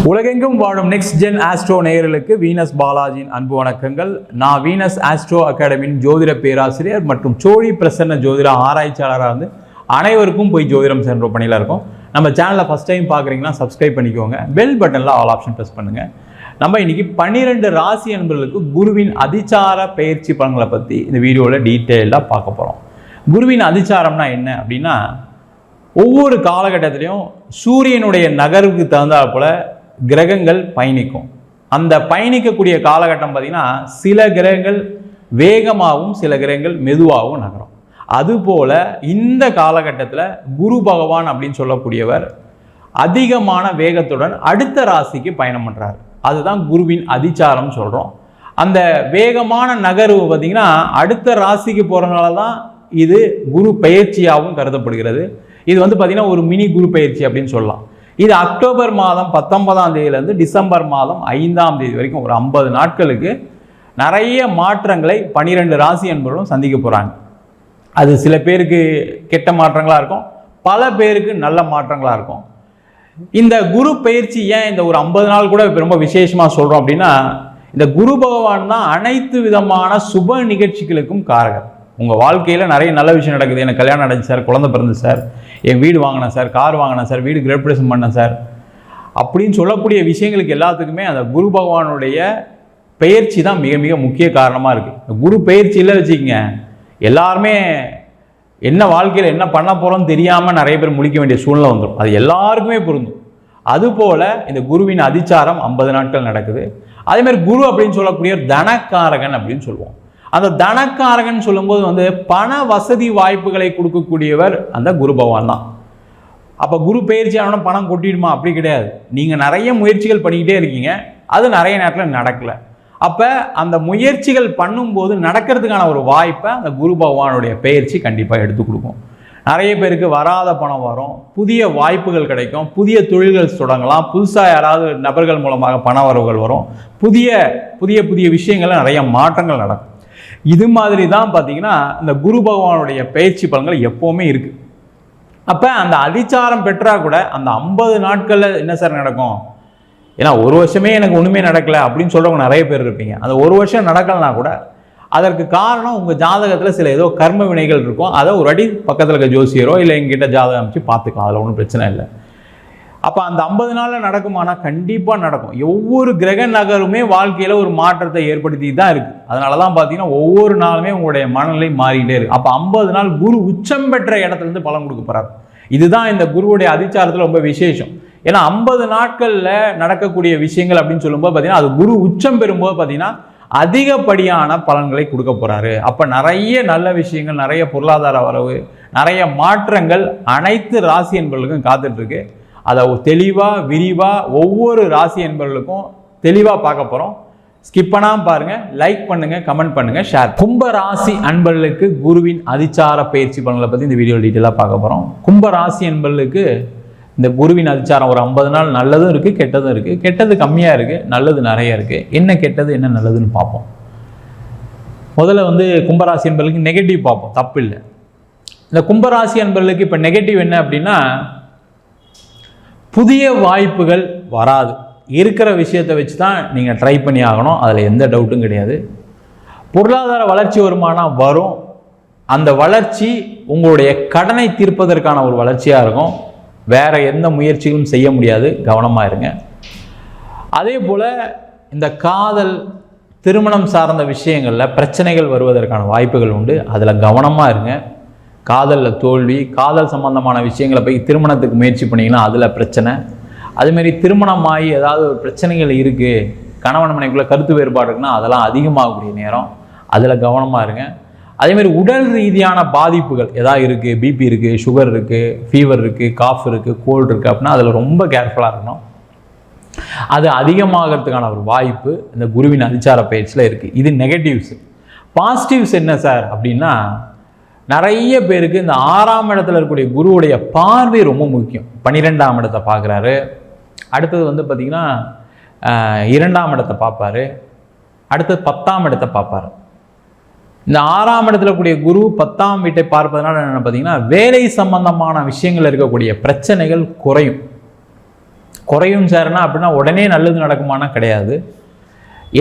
உலகெங்கும் வாழும் next gen astro நேயர்களுக்கு வீனஸ் பாலாஜியின் அன்பு வணக்கங்கள். நான் வீனஸ் ஆஸ்ட்ரோ அகாடமியின் ஜோதிட பேராசிரியர் மற்றும் சோழி பிரசன்ன ஜோதிட ஆராய்ச்சியாளராக இருந்து அனைவருக்கும் போய் ஜோதிடம் சென்ற பணியில் இருக்கும். நம்ம சேனலில் ஃபஸ்ட் டைம் பார்க்குறீங்கன்னா சப்ஸ்கிரைப் பண்ணிக்கோங்க. பெல் பட்டனில் ஆல் ஆப்ஷன் ப்ரெஸ் பண்ணுங்கள். நம்ம இன்னைக்கு 12 ராசி என்பவர்களுக்கு குருவின் அதிச்சார பயிற்சி பலன்களை பற்றி இந்த வீடியோவில் டீட்டெயிலாக பார்க்க போகிறோம். குருவின் அதிச்சாரம்னா என்ன அப்படின்னா, ஒவ்வொரு காலகட்டத்திலையும் சூரியனுடைய நகர்வுக்கு தகுந்தாற் போல கிரகங்கள் பயணிக்கும். அந்த பயணிக்கக்கூடிய காலகட்டம் பார்த்திங்கன்னா, சில கிரகங்கள் வேகமாகவும் சில கிரகங்கள் மெதுவாகவும் நகரும். அதுபோல் இந்த காலகட்டத்தில் குரு பகவான் அப்படின்னு சொல்லக்கூடியவர் அதிகமான வேகத்துடன் அடுத்த ராசிக்கு பயணம் பண்ணுறாரு. அதுதான் குருவின் அதிச்சாரம் சொல்கிறோம். அந்த வேகமான நகர்வு பார்த்திங்கன்னா அடுத்த ராசிக்கு போகிறதுனால தான் இது குரு பயிற்சியாகவும் கருதப்படுகிறது. இது பார்த்திங்கன்னா ஒரு மினி குரு பயிற்சி அப்படின்னு சொல்லலாம். இது அக்டோபர் மாதம் 19ஆம் தேதியிலேருந்து டிசம்பர் மாதம் 5ஆம் தேதி வரைக்கும் ஒரு 50 நாட்களுக்கு நிறைய மாற்றங்களை 12 ராசி என்பவர்களும் சந்திக்க போகிறாங்க. அது சில பேருக்கு கெட்ட மாற்றங்களாக இருக்கும், பல பேருக்கு நல்ல மாற்றங்களாக இருக்கும். இந்த குரு பயிற்சி ஏன் இந்த ஒரு 50 நாள் கூட ரொம்ப விசேஷமாக சொல்கிறோம் அப்படின்னா, இந்த குரு பகவான் தான் அனைத்து விதமான சுப நிகழ்ச்சிகளுக்கும் காரகர். உங்கள் வாழ்க்கையில் நிறைய நல்ல விஷயம் நடக்குது. எனக்கு கல்யாணம் நடந்துச்சு சார், குழந்தை பிறந்து சார், என் வீடு வாங்கினேன் சார், கார் வாங்கினேன் சார், வீடு கிரேப்ரேஷன் பண்ணேன் சார் அப்படின்னு சொல்லக்கூடிய விஷயங்களுக்கு எல்லாத்துக்குமே அந்த குரு பகவானுடைய பெயர்ச்சி தான் மிக மிக முக்கிய காரணமாக இருக்குது. குரு பெயர்ச்சி இல்லை வச்சுக்கோங்க, எல்லாருமே என்ன வாழ்க்கையில் என்ன பண்ண போகிறோன்னு தெரியாமல் நிறைய பேர் முழிக்க வேண்டிய சூழ்நிலை வந்துடும். அது எல்லாருக்குமே பொருந்தும். அதுபோல் இந்த குருவின் அதிச்சாரம் 50 நாட்கள் நடக்குது. அதேமாதிரி குரு அப்படின்னு சொல்லக்கூடிய தனக்காரகன் அப்படின்னு சொல்லுவோம். அந்த தனக்காரகன் சொல்லும்போது பண வசதி வாய்ப்புகளை கொடுக்கக்கூடியவர் அந்த குரு பகவான் தான். அப்போ குரு பயிற்சி ஆனால் பணம் கொட்டிடுமா? அப்படி கிடையாது. நீங்கள் நிறைய முயற்சிகள் பண்ணிக்கிட்டே இருக்கீங்க, அது நிறைய நேரத்தில் நடக்கலை. அப்போ அந்த முயற்சிகள் பண்ணும்போது நடக்கிறதுக்கான ஒரு வாய்ப்பை அந்த குரு பகவானுடைய பயிற்சி கண்டிப்பாக எடுத்து கொடுக்கும். நிறைய பேருக்கு வராத பணம் வரும், புதிய வாய்ப்புகள் கிடைக்கும், புதிய தொழில்கள் தொடங்கலாம், புதுசாக யாராவது நபர்கள் மூலமாக பண வரவுகள் வரும், புதிய புதிய புதிய விஷயங்கள் நிறைய மாற்றங்கள் நடக்கும். இது மாதிரி தான் பார்த்தீங்கன்னா இந்த குரு பகவானுடைய பயிற்சி பலன்கள் எப்போவுமே இருக்குது. அப்போ அந்த அதிச்சாரம் பெற்றா கூட அந்த 50 நாட்களில் என்ன சார் நடக்கும்? ஏன்னா ஒரு வருஷமே எனக்கு ஒன்றுமே நடக்கலை அப்படின்னு சொல்கிறவங்க நிறைய பேர் இருப்பீங்க. அந்த ஒரு வருஷம் நடக்கலைன்னா கூட அதற்கு காரணம் உங்கள் ஜாதகத்தில் சில ஏதோ கர்ம வினைகள் இருக்கும். அதை ஒரு அடி பக்கத்தில் இருக்க ஜோசியரோ இல்லை எங்கிட்ட ஜாதகம் அமைச்சு பார்த்துக்கலாம், அதில் ஒன்றும் பிரச்சனை இல்லை. அப்போ அந்த 50 நாளில் நடக்குமானா கண்டிப்பாக நடக்கும். ஒவ்வொரு கிரக நகருமே வாழ்க்கையில் ஒரு மாற்றத்தை ஏற்படுத்தி தான் இருக்குது. அதனால தான் பார்த்தீங்கன்னா ஒவ்வொரு நாளுமே உங்களுடைய மனநிலை மாறிக்கிட்டே இருக்குது. அப்போ 50 நாள் குரு உச்சம் பெற்ற இடத்துலேருந்து பலன் கொடுக்க போகிறார். இதுதான் இந்த குருவுடைய அதிச்சாரத்தில் ரொம்ப விசேஷம். ஏன்னா 50 நாட்களில் நடக்கக்கூடிய விஷயங்கள் அப்படின்னு சொல்லும்போது பார்த்தீங்கன்னா அது குரு உச்சம் பெறும்போது பார்த்தீங்கன்னா அதிகப்படியான பலன்களை கொடுக்க போகிறாரு. அப்போ நிறைய நல்ல விஷயங்கள், நிறைய பொருளாதார வரவு, நிறைய மாற்றங்கள் அனைத்து ராசி என்பவர்களுக்கும் காத்துட்ருக்கு. அதை தெளிவாக விரிவாக ஒவ்வொரு ராசி என்பவர்களுக்கும் தெளிவாக பார்க்க போகிறோம். ஸ்கிப் பண்ணாமல் பாருங்கள், லைக் பண்ணுங்கள், கமெண்ட் பண்ணுங்கள், ஷேர். கும்ப ராசி அன்பர்களுக்கு குருவின் அதிச்சார பயிற்சி பலன்களை பற்றி இந்த வீடியோ டீட்டெயிலாக பார்க்க போகிறோம். கும்ப ராசி அன்பர்களுக்கு இந்த குருவின் அதிச்சாரம் ஒரு 50 நாள் நல்லதும் இருக்குது, கெட்டதும் இருக்குது. கெட்டது கம்மியாக இருக்குது, நல்லது நிறைய இருக்குது. என்ன கெட்டது என்ன நல்லதுன்னு பார்ப்போம். முதல்ல கும்பராசி அன்பர்களுக்கு நெகட்டிவ் பார்ப்போம், தப்பு இல்லை. இந்த கும்பராசி அன்பர்களுக்கு இப்போ நெகட்டிவ் என்ன அப்படின்னா, புதிய வாய்ப்புகள் வராது. இருக்கிற விஷயத்தை வச்சு தான் நீங்கள் ட்ரை பண்ணி ஆகணும், அதில் எந்த டவுட்டும் கிடையாது. பொருளாதார வளர்ச்சி வருமானம் வரும். அந்த வளர்ச்சி உங்களுடைய கடனை தீர்ப்பதற்கான ஒரு வளர்ச்சியாக இருக்கும். வேறு எந்த முயற்சிகளும் செய்ய முடியாது, கவனமாக இருங்க. அதே போல் இந்த காதல் திருமணம் சார்ந்த விஷயங்களில் பிரச்சனைகள் வருவதற்கான வாய்ப்புகள் உண்டு, அதில் கவனமாக இருங்க. காதலில் தோல்வி, காதல் சம்பந்தமான விஷயங்களை போய் திருமணத்துக்கு முயற்சி பண்ணிங்கன்னா அதில் பிரச்சனை. அதுமாரி திருமணமாகி ஏதாவது ஒரு பிரச்சனைகள் இருக்குது, கணவன் மனைவிக்குள்ளே கருத்து வேறுபாடு இருக்குன்னா அதெல்லாம் அதிகமாகக்கூடிய நேரம், அதில் கவனமாக இருங்க. அதேமாதிரி உடல் ரீதியான பாதிப்புகள் ஏதாவது இருக்குது, பிபி இருக்குது, சுகர் இருக்குது, ஃபீவர் இருக்குது, காஃப் இருக்குது, கோல்டு இருக்குது அப்படின்னா அதில் ரொம்ப கேர்ஃபுல்லாக இருக்கணும். அது அதிகமாகிறதுக்கான ஒரு வாய்ப்பு இந்த குருவின் அதிச்சார பயிற்சியில் இருக்குது. இது நெகட்டிவ்ஸ். பாசிட்டிவ்ஸ் என்ன சார் அப்படின்னா, நிறைய பேருக்கு இந்த 6ஆம் இடத்துல இருக்கக்கூடிய குருவுடைய பார்வை ரொம்ப முக்கியம். 12ஆம் இடத்தை பார்க்குறாரு. அடுத்தது பார்த்திங்கன்னா 2ஆம் இடத்தை பார்ப்பார். அடுத்தது 10ஆம் இடத்தை பார்ப்பார். இந்த 6ஆம் இடத்துல கூடிய குரு 10ஆம் வீட்டை பார்ப்பதனால என்ன பார்த்தீங்கன்னா வேலை சம்பந்தமான விஷயங்கள் இருக்கக்கூடிய பிரச்சனைகள் குறையும். குறையும் சார்னா அப்படின்னா உடனே நல்லது நடக்குமானா கிடையாது.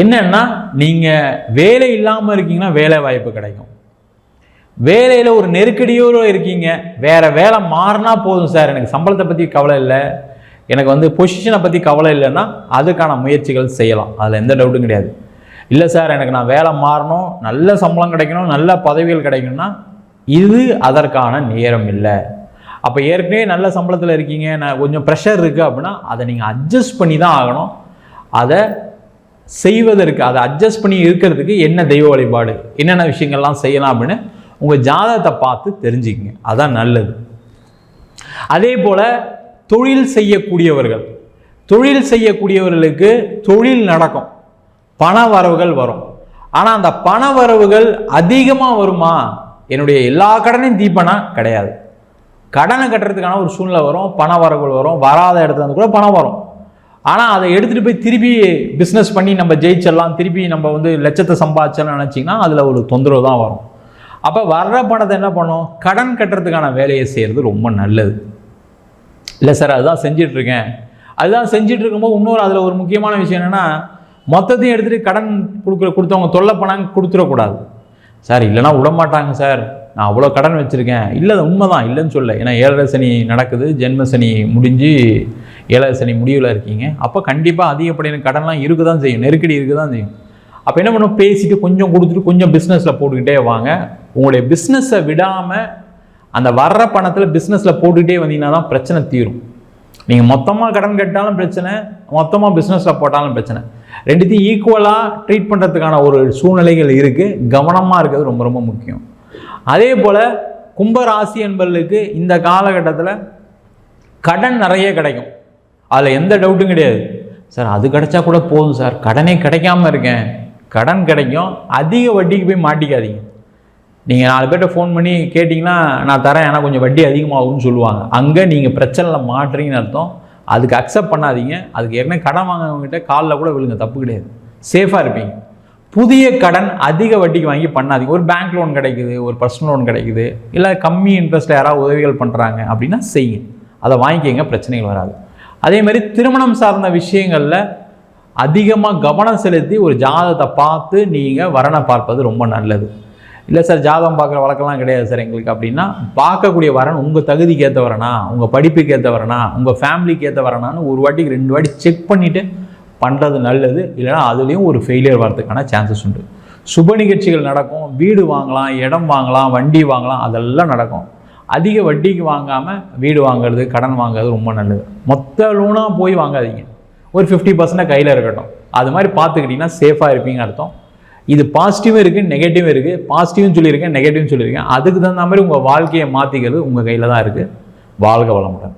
என்னன்னா நீங்கள் வேலை இல்லாமல் இருக்கீங்கன்னா வேலை வாய்ப்பு கிடைக்கும். வேலையில் ஒரு நெருக்கடியோடு இருக்கீங்க, வேறு வேலை மாறினா போதும் சார், எனக்கு சம்பளத்தை பற்றி கவலை இல்லை, எனக்கு வந்து பொசிஷனை பற்றி கவலை இல்லைன்னா அதுக்கான முயற்சிகள் செய்யலாம். அதில் எந்த டவுட்டும் கிடையாது. இல்லை சார் எனக்கு நான் வேலை மாறணும், நல்ல சம்பளம் கிடைக்கணும், நல்ல பதவிகள் கிடைக்கணும்னா இது அதற்கான நேரம் இல்லை. அப்போ ஏற்கனவே நல்ல சம்பளத்தில் இருக்கீங்க, நான் கொஞ்சம் ப்ரெஷர் இருக்குது அப்படின்னா அதை நீங்கள் அட்ஜஸ்ட் பண்ணி தான் ஆகணும். அதை செய்வதற்கு, அதை அட்ஜஸ்ட் பண்ணி இருக்கிறதுக்கு என்ன தெய்வ வழிபாடு, என்னென்ன விஷயங்கள்லாம் செய்யலாம் அப்படின்னு உங்கள் ஜாதகத்தை பார்த்து தெரிஞ்சுக்கங்க, அதான் நல்லது. அதே போல் தொழில் செய்யக்கூடியவர்களுக்கு தொழில் நடக்கும், பண வரவுகள் வரும். ஆனால் அந்த பண வரவுகள் அதிகமாக வருமா? என்னுடைய எல்லா கடனையும் தீப்பனா கிடையாது. கடனை கட்டுறதுக்கான ஒரு சூழ்நிலை வரும், பண வரவுகள் வரும், வராத இடத்துல இருந்து கூட பணம் வரும். ஆனால் அதை எடுத்துகிட்டு போய் திருப்பி பிஸ்னஸ் பண்ணி நம்ம ஜெயிச்சிடலாம், திருப்பி நம்ம வந்து லட்சத்தை சம்பாதிச்சோம்னு நினச்சிங்கன்னா அதில் ஒரு தொந்தரவு தான் வரும். அப்போ வர்ற பணத்தை என்ன பண்ணோம், கடன் கட்டுறதுக்கான வேலையை செய்கிறது ரொம்ப நல்லது. இல்லை சார் அதுதான் செஞ்சிட்ருக்கேன், அதுதான் செஞ்சுட்டு இருக்கும்போது இன்னொரு அதில் ஒரு முக்கியமான விஷயம் என்னென்னா, மொத்தத்தையும் எடுத்துகிட்டு கடன் கொடுத்தவங்க தொல்லை பணம் கொடுத்துடக்கூடாது. சார் இல்லைனா விடமாட்டாங்க சார், நான் அவ்வளோ கடன் வச்சுருக்கேன். இல்லை உண்மைதான், இல்லைன்னு சொல்ல. ஏன்னா 7ரை சனி நடக்குது, ஜென்ம சனி முடிஞ்சு 7ரை சனி முடிவில் இருக்கீங்க. அப்போ கண்டிப்பாக அதிகப்படியான கடன்லாம் இருக்க தான் செய்யும், நெருக்கடி இருக்க தான் செய்யும். அப்போ என்ன பண்ணும், பேசிட்டு கொஞ்சம் கொடுத்துட்டு கொஞ்சம் பிஸ்னஸில் போட்டுக்கிட்டே வாங்க. உங்களுடைய பிஸ்னஸை விடாமல் அந்த வர்ற பணத்தில் பிஸ்னஸில் போட்டுக்கிட்டே வந்தீங்கன்னா தான் பிரச்சனை தீரும். நீங்கள் மொத்தமாக கடன் கட்டாலும் பிரச்சனை, மொத்தமாக பிஸ்னஸில் போட்டாலும் பிரச்சனை. ரெண்டுத்தையும் ஈக்குவலாக ட்ரீட் பண்ணுறதுக்கான ஒரு சூழ்நிலைகள் இருக்குது. கவனமாக இருக்கிறது ரொம்ப ரொம்ப முக்கியம். அதே போல் கும்பராசி என்பவர்களுக்கு இந்த காலகட்டத்தில் கடன் நிறைய கிடைக்கும், அதில் எந்த டவுட்டும் கிடையாது. சார் அது கிடைச்சா கூட போதும் சார், கடனே கிடைக்காம இருக்கேன். கடன் கிடைக்கும், அதிக வட்டிக்கு போய் மாட்டிக்காதீங்க. நீங்கள் 4 பேர்கிட்ட ஃபோன் பண்ணி கேட்டிங்கன்னா நான் தரேன், ஏன்னா கொஞ்சம் வட்டி அதிகமாகும்னு சொல்லுவாங்க. அங்கே நீங்கள் பிரச்சனையில் மாட்டுறீங்கன்னு அர்த்தம். அதுக்கு அக்செப்ட் பண்ணாதீங்க. அதுக்கு ஏற்கனவே கடன் வாங்குறவங்ககிட்ட காலில் கூட விழுங்க, தப்பு கிடையாது, சேஃபாக இருப்பீங்க. புதிய கடன் அதிக வட்டிக்கு வாங்கி பண்ணாதீங்க. ஒரு பேங்க் லோன் கிடைக்குது, ஒரு பர்சனல் லோன் கிடைக்குது, இல்லை கம்மி இன்ட்ரெஸ்ட்டில் யாராவது உதவிகள் பண்ணுறாங்க அப்படின்னா செய்யுங்க, அதை வாங்கிக்கங்க, பிரச்சனைகள் வராது. அதே மாதிரி திருமணம் சார்ந்த விஷயங்களில் அதிகமாக கவனம் செலுத்தி ஒரு ஜாதகத்தை பார்த்து நீங்கள் வரனை பார்ப்பது ரொம்ப நல்லது. இல்லை சார் ஜாதகம் பார்க்குற வழக்கெல்லாம் கிடையாது சார் எங்களுக்கு அப்படின்னா, பார்க்கக்கூடிய வரன் உங்கள் தகுதிக்கு ஏற்ற வரனா, உங்கள் படிப்புக்கு ஏற்ற வரனா, உங்கள் ஃபேமிலிக்கு ஏற்ற வரனான்னு ஒரு வாட்டிக்கு 2 வாட்டி செக் பண்ணிவிட்டு பண்ணுறது நல்லது. இல்லைனா அதுலேயும் ஒரு ஃபெயிலியர் வரதுக்கான சான்சஸ் உண்டு. சுப நிகழ்ச்சிகள் நடக்கும், வீடு வாங்கலாம், இடம் வாங்கலாம், வண்டி வாங்கலாம், அதெல்லாம் நடக்கும். அதிக வட்டிக்கு வாங்காமல் வீடு வாங்குறது, கடன் வாங்குறது ரொம்ப நல்லது. மொத்த லோனாக போய் வாங்காதீங்க, ஒரு 50% கையில் இருக்கட்டும். அது மாதிரி பார்த்துக்கிட்டிங்கன்னா சேஃபாக இருப்பீங்க அர்த்தம். இது பாசிட்டிவும் இருக்குது, நெகட்டிவும் இருக்குது. பாசிட்டிவும் சொல்லியிருக்கேன், நெகட்டிவும் சொல்லியிருக்கேன். அதுக்கு தகுந்த மாதிரி உங்கள் வாழ்க்கையை மாற்றிக்கிறது உங்கள் கையில் தான் இருக்குது. வாழ்க வளமுடன்.